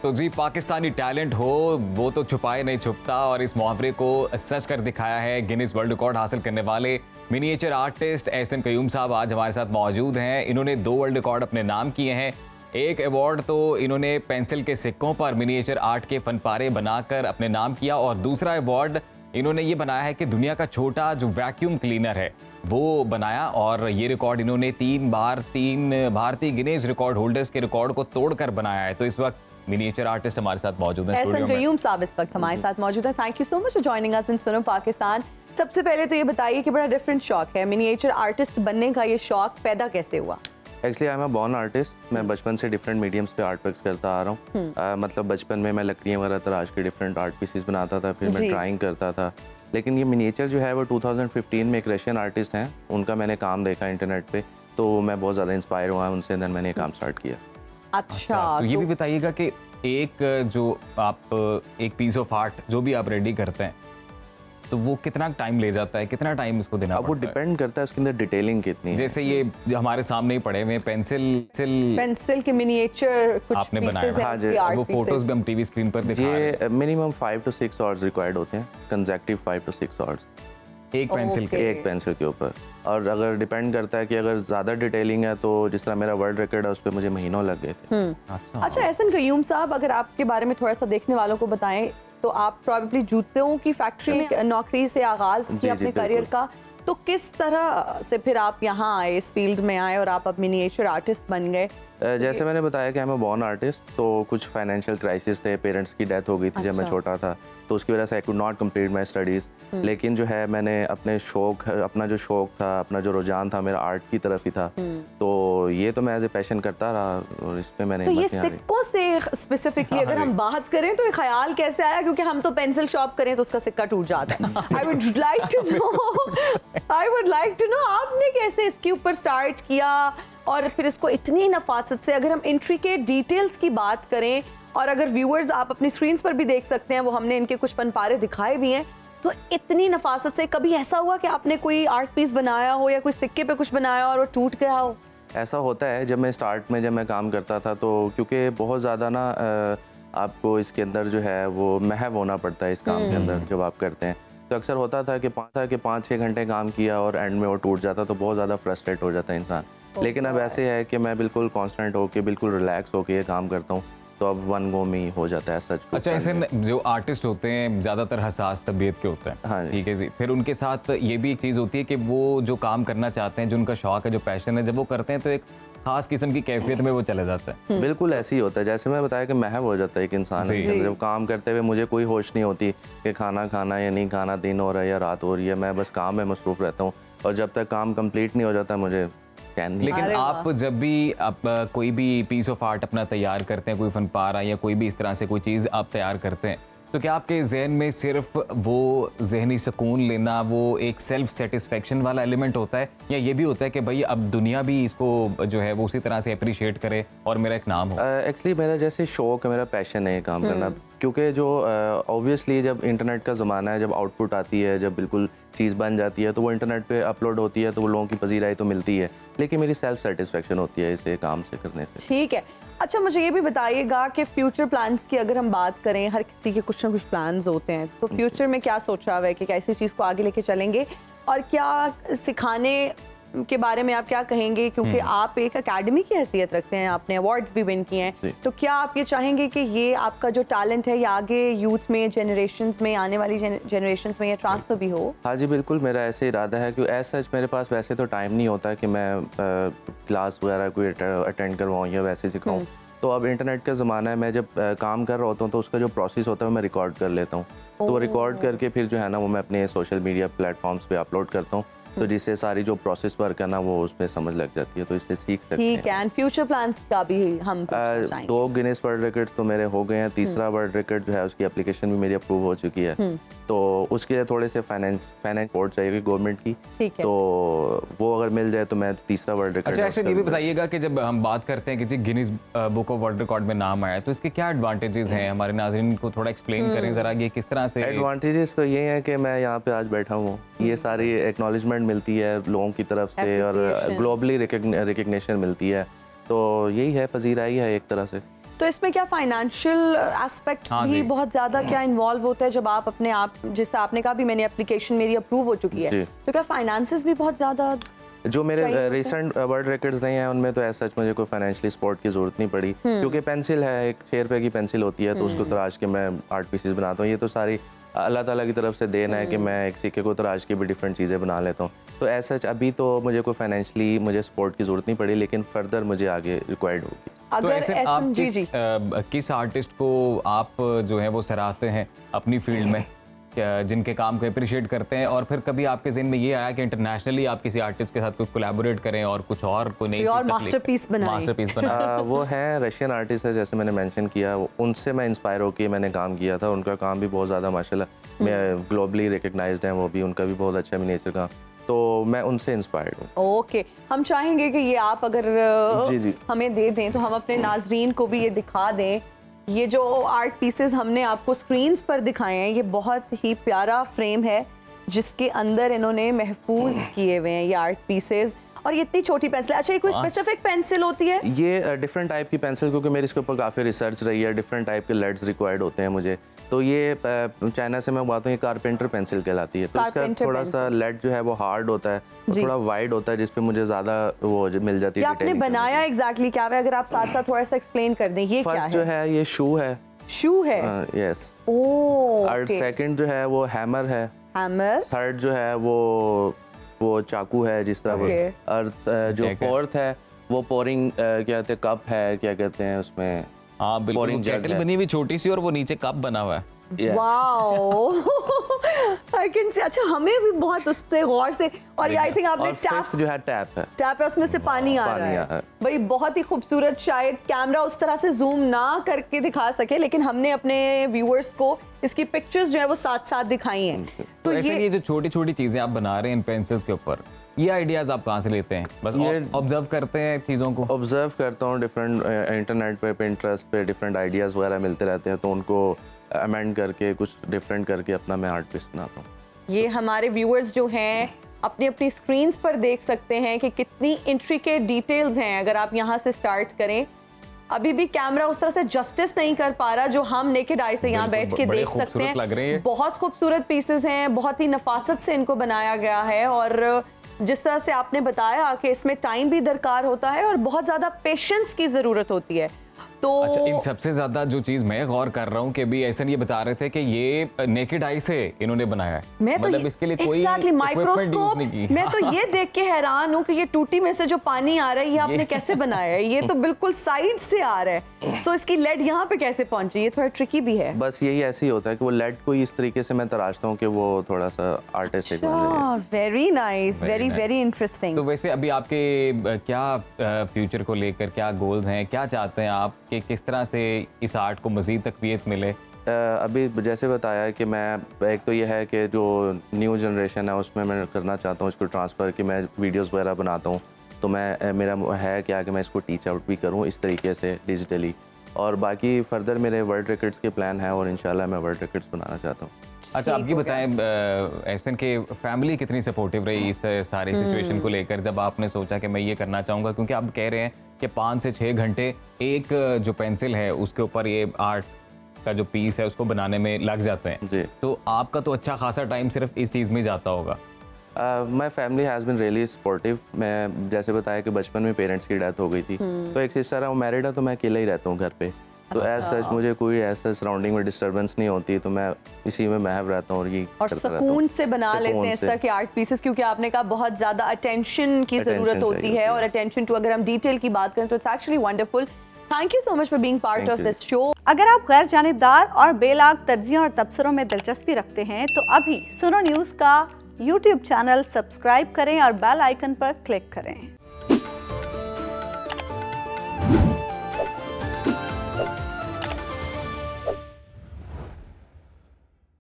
तो जी पाकिस्तानी टैलेंट हो वो तो छुपाए नहीं छुपता, और इस मुहावरे को सच कर दिखाया है गिनीज वर्ल्ड रिकॉर्ड हासिल करने वाले मिनिएचर आर्टिस्ट एहसन कयूम साहब आज हमारे साथ मौजूद हैं। इन्होंने 2 वर्ल्ड रिकॉर्ड अपने नाम किए हैं। एक अवार्ड तो इन्होंने पेंसिल के सिक्कों पर मिनिएचर आर्ट के फनपारे बनाकर अपने नाम किया, और दूसरा अवार्ड इन्होंने ये बनाया है कि दुनिया का छोटा जो वैक्यूम क्लीनर है वो बनाया, और ये रिकॉर्ड इन्होंने 3 भारतीय गिनीज रिकॉर्ड होल्डर्स के रिकॉर्ड को तोड़कर बनाया है। तो इस वक्त मिनिएचर आर्टिस्ट हमारे साथ मौजूद हैं। एहसन कयूम साहब इस वक्त हमारे साथ मौजूद है। Thank you so much for joining us in Suno Pakistan. सबसे पहले तो ये बताइए कि बड़ा डिफरेंट शौक है, मिनिएचर आर्टिस्ट बनने का ये शौक पैदा कैसे हुआ? Actually I am a born artist. मैं बचपन से डिफरेंट मीडियम्स पे आर्ट वर्क्स करता आ रहा हूँ। मतलब बचपन में मैं लकड़ियाँ वगैरह तराश के डिफरेंट आर्ट पीसेस बनाता था, फिर मैं ड्राइंग करता था। लेकिन ये मिनिएचर जो है वो 2015 में एक रशियन आर्टिस्ट हैं, उनका मैंने काम देखा इंटरनेट पे, तो मैं बहुत ज़्यादा इंस्पायर हुआ उनसे, देन मैंने काम स्टार्ट किया। अच्छा, तो ये भी बताइएगा कि एक जो आप एक पीस ऑफ आर्ट जो भी आप रेडी करते हैं तो वो कितना टाइम ले जाता है, कितना टाइम इसको देना पड़ता है? वो डिपेंड करता है उसके अंदर डिटेलिंग कितनी। जैसे ये जो हमारे सामने ही पड़े हुए पेंसिल के मिनिएचर कुछ आपने बनाया, हाँ जी, वो फोटोज भी हम टीवी स्क्रीन पर दिखा रहे हैं। ये मिनिमम 5 to 6 आवर्स रिक्वायर्ड होते हैं, कंसेक्टिव 5 to 6 आवर्स एक पेंसिल के ऊपर। और अगर डिपेंड करता है कि अगर ज़्यादा डिटेलिंग है तो जिस तरह मेरा वर्ल्ड रिकॉर्ड है उस पर मुझे महीनों लग गए थे। अच्छा एहसन कयूम साहब, अगर आपके बारे में थोड़ा सा देखने वालों को बताएं तो आप प्रॉब्ली जूतों की फैक्ट्री में नौकरी से आगाज किया अपने करियर का, तो किस तरह से फिर आप यहाँ आए, इस फील्ड में आए और आप अब मिनिएचर आर्टिस्ट बन गए? जैसे मैंने बताया कि मैं बॉर्न आर्टिस्ट, तो कुछ फाइनेंशियल क्राइसिस थे, पेरेंट्स की डेथ हो गई थी जब मैं छोटा था, तो उसकी वजह से I could not complete my studies. लेकिन जो है मैंने अपना जो शौक था, अपना जो रुझान था मेरा आर्ट की तरफ ही था, तो ये तो मैं एज ए पैशन करता रहा और इस पे मैंने। तो ये सिक्कों से स्पेसिफिकली अगर हम बात करें तो ये ख्याल कैसे आया? क्योंकि हम तो पेंसिल शॉप करें तो उसका सिक्का टूट जाता है। I would like to know आपने कैसे इसके ऊपर स्टार्ट किया, और फिर इसको इतनी नफासत से, अगर हम इंट्रिकेट डिटेल्स की बात करें, और अगर व्यूअर्स आप अपनी स्क्रीन्स पर भी देख सकते हैं, वो हमने इनके कुछ फनपारे दिखाए भी हैं, तो इतनी नफासत से कभी ऐसा हुआ कि आपने कोई आर्ट पीस बनाया हो या कोई सिक्के पे कुछ बनाया और वो टूट गया हो? ऐसा होता है जब मैं स्टार्ट में जब मैं काम करता था, तो क्योंकि बहुत ज़्यादा ना आपको इसके अंदर जो है वो महव होना पड़ता है इस काम के अंदर जब आप करते हैं, तो अक्सर होता था कि 5-6 घंटे काम किया और एंड में वो टूट जाता, तो बहुत ज़्यादा फ्रस्ट्रेट हो जाता है इंसान। लेकिन अब ऐसे है कि मैं बिल्कुल कांस्टेंट होके बिल्कुल रिलैक्स होके ये काम करता हूँ, तो अब वन गो में ही हो जाता है सच। अच्छा, ऐसे जो आर्टिस्ट होते हैं ज़्यादातर हसास तबीयत के होते हैं। हाँ, ठीक है जी। फिर उनके साथ ये भी एक चीज़ होती है कि वो जो काम करना चाहते हैं, जो उनका शौक है, जो पैशन है, जब वो करते हैं तो एक खास किस्म की कैफियत में वो चले जाता है। बिल्कुल ऐसे ही होता है, जैसे मैं बताया कि महव हो जाता है एक इंसान जब काम करते हुए। मुझे कोई होश नहीं होती कि खाना खाना या नहीं खाना, दिन हो रहा है या रात हो रही है, मैं बस काम में मसरूफ़ रहता हूँ, और जब तक काम कंप्लीट नहीं हो जाता मुझे चैन नहीं। लेकिन आप जब भी आप कोई भी पीस ऑफ आर्ट अपना तैयार करते हैं, कोई फनपारा या कोई भी इस तरह से कोई चीज़ आप तैयार करते हैं, तो क्या आपके जहन में सिर्फ वो जहनी सुकून लेना, वो एक सेल्फ सेटिस्फेक्शन वाला एलिमेंट होता है, या ये भी होता है कि भाई अब दुनिया भी इसको जो है वो उसी तरह से अप्रिशिएट करे और मेरा एक नाम हो? एक्चुअली मेरा जैसे शौक है, मेरा पैशन है काम करना, क्योंकि जो ऑब्वियसली जब इंटरनेट का ज़माना है, जब आउटपुट आती है, जब बिल्कुल चीज़ बन जाती है, तो वो इंटरनेट पे अपलोड होती है, तो वो लोगों की पजीराई तो मिलती है, लेकिन मेरी सेल्फ सेटिस्फेक्शन होती है इसे काम से करने से। ठीक है। अच्छा, मुझे ये भी बताइएगा कि फ्यूचर प्लान्स की अगर हम बात करें, हर किसी के कुछ ना कुछ प्लान्स होते हैं, तो फ्यूचर में क्या सोचा हुआ है कि कैसी चीज़ को आगे लेके चलेंगे, और क्या सिखाने के बारे में आप क्या कहेंगे? क्योंकि आप एक एकेडमी की हैसियत रखते हैं, आपने अवार्ड्स भी विन किए हैं, तो क्या आप ये चाहेंगे कि ये आपका जो टैलेंट है ये आगे यूथ में, जनरेशंस में, आने वाली जनरेशंस में ये ट्रांसफर भी हो? हाँ जी, बिल्कुल मेरा ऐसे इरादा है कि ऐसा मेरे पास वैसे तो टाइम नहीं होता कि मैं क्लास वगैरह कोई अटेंड करवाऊँ या वैसे सिखाऊँ, तो अब इंटरनेट का ज़माना है, मैं जब काम कर रहा होता हूँ तो उसका जो प्रोसेस होता है मैं रिकॉर्ड कर लेता हूँ, तो रिकॉर्ड करके फिर जो है ना वो मैं अपने सोशल मीडिया प्लेटफॉर्म्स पे अपलोड करता हूँ, तो जिससे सारी जो प्रोसेस वर्क है ना वो उसमें समझ लग जाती है, तो इससे सीख सकते हैं। ठीक है। एंड फ्यूचर प्लान्स का भी हम 2 गिनीज वर्ल्ड रिकॉर्ड्स तो मेरे हो गए हैं, तीसरा वर्ल्ड रिकॉर्ड जो है उसकी एप्लीकेशन भी मेरी अप्रूव हो चुकी है, तो उसके लिए थोड़े से फाइनेंस सपोर्ट चाहिए गवर्नमेंट की, तो वो अगर मिल जाए तो मैं तीसरा वर्ल्ड रिकॉर्ड। अच्छा, ऐसे ये भी बताइएगा कि जब हम बात करते हैं कि जी Guinness book of world record में नाम आया, तो इसके क्या एडवांटेजेस हैं? हमारे नाज़रीन को थोड़ा एक्सप्लेन करें जरा, ये किस तरह से? एडवांटेजेस तो ये है कि मैं यहाँ पे आज बैठा हूँ, ये सारी एक्नॉलेजमेंट मिलती है लोगों की तरफ से, और ग्लोबली रिकग्निशन मिलती है, तो यही है, पजीराई है एक तरह से। तो इसमें क्या फाइनेंशियल एस्पेक्ट भी बहुत ज़्यादा क्या इन्वॉल्व होता है जब आप अपने आप, जैसे आपने कहा भी मैंने एप्लीकेशन मेरी अप्रूव हो चुकी है, तो क्या फाइनेंसेस भी बहुत ज़्यादा? जो मेरे रिसेंट वर्ल्ड रिकॉर्ड्स नहीं हैं उनमें तो ऐसा मुझे कोई फाइनेंशियली सपोर्ट की जरूरत नहीं पड़ी, क्योंकि पेंसिल है, एक 6 रुपए की पेंसिल होती है, तो उसको तराश के मैं आर्ट पीसेस बनाता हूँ। ये तो सारी अल्लाह ताला की तरफ से देन है कि मैं एक सिक्के को तराश के भी डिफरेंट चीज़ें बना लेता हूँ। तो ऐसा अभी तो मुझे कोई फाइनेंशियली मुझे सपोर्ट की जरूरत नहीं पड़ी, लेकिन फर्दर मुझे आगे रिक्वायर्ड होगी। तो ऐसे आप किस आर्टिस्ट को आप जो है वो सराहते हैं अपनी फील्ड में, जिनके काम को अप्रिशिएट करते हैं, और फिर कभी आपके ज़हन में ये आया कि इंटरनेशनली आप किसी आर्टिस्ट के साथ कुछ कोलैबोरेट करें और कुछ और कोई नई मास्टरपीस बनाएं? वो है रशियन आर्टिस्ट है, जैसे मैंने मेंशन किया, उनसे मैं इंस्पायर होकर मैंने काम किया था। उनका काम भी बहुत ज़्यादा माशाल्लाह मैं ग्लोबली रिकग्नाइज्ड है, वो भी उनका भी बहुत अच्छा मिनिएचर का, तो मैं उनसे इंस्पायर्ड हूँ। ओके, हम चाहेंगे कि ये आप अगर हमें दे दें तो हम अपने नाजरीन को भी ये दिखा दें। ये जो आर्ट पीसेस हमने आपको स्क्रीन्स पर दिखाए हैं, ये बहुत ही प्यारा फ्रेम है जिसके अंदर इन्होंने महफूज किए हुए हैं ये आर्ट पीसेस, और ये इतनी छोटी पेंसिल। अच्छा, ये कोई स्पेसिफिक पेंसिल होती है? ये डिफरेंट टाइप की पेंसिल, क्योंकि मेरे इसके ऊपर काफ़ी रिसर्च रही है, डिफरेंट टाइप के लेड्स रिक्वायर्ड होते हैं मुझे, तो ये चाइना से मैं बात हूँ, ये कारपेंटर पेंसिल कहलाती है। तो इसका थोड़ा सा लेड जो है वो हार्ड होता है, थोड़ा वाइड होता है, जिसपे मुझे ज़्यादा वो मिल जाती है। आपने बनाया एग्जैक्टली क्या है, अगर आप साथ साथ थोड़ा सा एक्सप्लेन कर दें। ये क्या है? जो है ये शू है। शू है? यस। और सेकंड जो है वो हैमर है। हैमर। थर्ड जो है वो चाकू है जिस तरह, और जो फोर्थ है वो पोरिंग क्या कहते हैं, कप है, क्या कहते हैं उसमें। हाँ बिल्कुल, केटल बनी हुई छोटी सी और वो नीचे कप बना हुआ है। Wow, I can see. अच्छा, हमें भी बहुत उससे गौर से, और आई थिंक आपने टैप जो है टैप है, उसमें से पानी आ रहा है भाई, बहुत ही खूबसूरत। शायद कैमरा उस तरह से जूम ना करके दिखा सके, लेकिन हमने अपने व्यूअर्स को इसकी पिक्चर्स जो है वो साथ साथ दिखाई हैं। तो ऐसे ये जो छोटी छोटी चीजें आप बना रहे हैं इन पेंसिल्स के ऊपर, ये आइडियाज आप कहाँ से लेते हैं? बस ये ऑब्जर्व करते हैं चीज़ों को? ऑब्जर्व करता हूँ, डिफरेंट इंटरनेट पे, पिंटरेस्ट पे डिफरेंट आइडियाज़ वगैरह मिलते रहते हैं, तो उनको अमेंड करके कुछ डिफरेंट करके अपना मैं आर्ट पीस बनाता हूँ। ये हमारे व्यूअर्स जो हैं अपनी अपनी स्क्रीन्स पर देख सकते हैं कि कितनी इंट्रिकेट डिटेल्स हैं। अगर आप यहाँ से स्टार्ट करें, अभी भी कैमरा उस तरह से जस्टिस नहीं कर पा रहा जो हम नेकेड आई से यहाँ बैठ के देख सकते हैं। बहुत खूबसूरत पीसेस हैं, बहुत ही नफासत से इनको बनाया गया है, और जिस तरह से आपने बताया कि इसमें टाइम भी दरकार होता है और बहुत ज़्यादा पेशेंस की ज़रूरत होती है। तो अच्छा, इन सबसे ज्यादा जो चीज मैं गौर कर रहा हूँ कि भी ऐसा ये बता रहे थे कि ये नेकेड आई से इन्होंने बनाया है, मैं तो मतलब इसके लिए कोई माइक्रोस्कोप, मैं तो ये देख के हैरान हूँ कि ये टूटी में से जो पानी आ रहा है ये आपने कैसे बनाया है? ये तो बिल्कुल साइड से आ रहा है, सो इसकी लेड यहाँ पे कैसे पहुंची? ये थोड़ा ट्रिकी भी है। बस यही ऐसे ही होता है कि वो लेड को इस तरीके से मैं तराशता हूँ कि वो थोड़ा सा आर्टिस्टिक बन जाए। Very nice, very interesting. तो वैसे अभी आपके क्या फ्यूचर को लेकर क्या गोल्स हैं, क्या चाहते हैं आप कि किस तरह से इस आर्ट को मज़ीद तक़वियत मिले? अभी जैसे बताया कि मैं, एक तो ये है कि जो न्यू जनरेशन है उसमें मैं करना चाहता हूँ इसको ट्रांसफ़र, कि मैं वीडियोस वगैरह बनाता हूँ, तो मैं मेरा है क्या कि मैं इसको टीच आउट भी करूँ इस तरीके से डिजिटली, और बाकी फर्दर मेरे वर्ल्ड रिकॉर्ड्स के प्लान है और इंशाल्लाह मैं वर्ल्ड रिकॉर्ड्स बनाना चाहता हूँ। अच्छा, आप ये बताएं एहसन के फैमिली कितनी सपोर्टिव रही इस सारी सिचुएशन को लेकर, जब आपने सोचा कि मैं ये करना चाहूँगा? क्योंकि आप कह रहे हैं कि 5 से 6 घंटे एक जो पेंसिल है उसके ऊपर ये आर्ट का जो पीस है उसको बनाने में लग जाते हैं जी। तो आपका तो अच्छा खासा टाइम सिर्फ इस चीज़ में जाता होगा। My family has been really supportive. मैं जैसे बताया कि बचपन में पेरेंट्स की डेथ हो गई थी, तो एक सिस्टर है वो मैरिड है, तो मैं अकेला ही रहता हूँ घर पे, तो एज सच मुझे कोई ऐसा सराउंडिंग में डिस्टर्बेंस नहीं होती, तो मैं इसी में महव रहता हूँ और सुकून से बना लेते हैं इस तरह के आर्ट पीसेस, क्योंकि आपने कहा बहुत ज़्यादा अटेंशन की ज़रूरत होती है, और अटेंशन टू अगर हम डिटेल की बात करें तो it's actually wonderful. Thank you so much for being part of this show. अगर आप गैर जानिबदार और बेलाग तज्जियों और तबसरों में दिलचस्पी रखते हैं तो अभी सुनो न्यूज़ का YouTube चैनल सब्सक्राइब करें और बेल आइकन पर क्लिक करें।